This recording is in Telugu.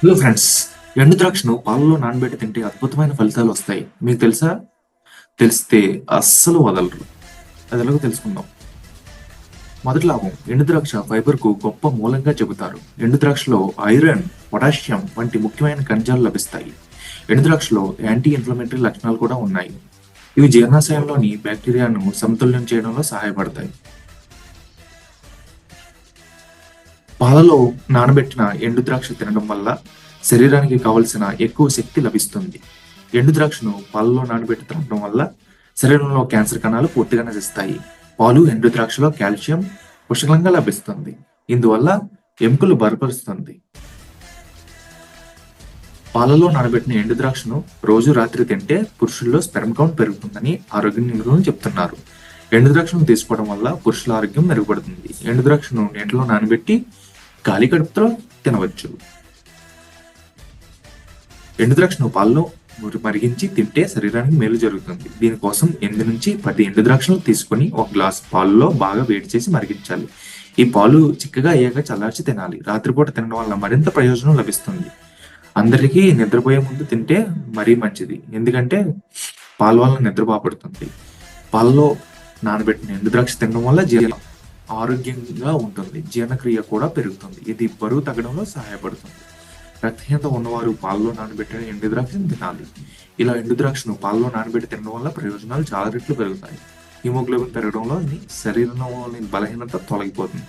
హలో ఫ్రెండ్స్, ఎండు ద్రాక్షను పాలలో నానబెట్టి తింటే అద్భుతమైన ఫలితాలు వస్తాయి. మీకు తెలుసా? తెలిస్తే అస్సలు వదలరు. అది ఎలాగో తెలుసుకుందాం. మొదటి లాభం, ఎండు ద్రాక్ష ఫైబర్ కు గొప్ప మూలంగా చెబుతారు. ఎండు ద్రాక్షలో ఐరన్, పొటాషియం వంటి ముఖ్యమైన ఖనిజాలు లభిస్తాయి. ఎండు ద్రాక్షలో యాంటీ ఇన్ఫ్లమేటరీ లక్షణాలు కూడా ఉన్నాయి. ఇవి జీర్ణాశయంలోని బ్యాక్టీరియాను సమతుల్యం చేయడంలో సహాయపడతాయి. పాలలో నానబెట్టిన ఎండు ద్రాక్ష తినడం వల్ల శరీరానికి కావలసిన ఎక్కువ శక్తి లభిస్తుంది. ఎండు ద్రాక్షను పాలలో నానబెట్టి తినడం వల్ల శరీరంలో క్యాన్సర్ కణాలు పూర్తిగా నశిస్తాయి. పాలు ఎండు ద్రాక్షలో కాల్షియం పుష్కలంగా లభిస్తుంది. ఇందువల్ల ఎముకలు బలపరుస్తుంది. పాలలో నానబెట్టిన ఎండు ద్రాక్షను రోజు రాత్రి తింటే పురుషుల్లో స్పెర్మ్ కౌంట్ పెరుగుతుందని ఆరోగ్య నిపుణులు చెప్తున్నారు. ఎండు ద్రాక్షను తీసుకోవడం వల్ల పురుషుల ఆరోగ్యం మెరుగుపడుతుంది. ఎండు ద్రాక్షను నీటిలో నానబెట్టి ఖాళీ కడుపుతో తినవచ్చు. ఎండు ద్రాక్షను పాలలో మరిగించి తింటే శరీరానికి మేలు జరుగుతుంది. దీనికోసం 8 నుంచి 10 ఎండు ద్రాక్షలు తీసుకుని ఒక గ్లాస్ పాలలో బాగా వేడి చేసి మరిగించాలి. ఈ పాలు చిక్కగా అయ్యాక చల్లార్చి తినాలి. రాత్రిపూట తినడం వల్ల మరింత ప్రయోజనం లభిస్తుంది. అందరికీ నిద్రపోయే ముందు తింటే మరీ మంచిది, ఎందుకంటే పాల వల్ల నిద్ర బాపడుతుంది. పాలలో నానబెట్టిన ఎండు ద్రాక్ష తినడం వల్ల జీర్ణం ఆరోగ్యంగా ఉంటుంది. జీర్ణక్రియ కూడా పెరుగుతుంది. ఇది బరువు తగ్గడంలో సహాయపడుతుంది. రక్తహీనత ఉన్నవారు పాలలో నానబెట్టిన ఎండు ద్రాక్షను తినాలి. ఇలా ఎండు ద్రాక్షను పాలలో నానబెట్టి తినడం వల్ల ప్రయోజనాలు చాలా రెట్లు పెరుగుతాయి. హిమోగ్లోబిన్ పెరగడంలో శరీరంలోని బలహీనత తొలగిపోతుంది.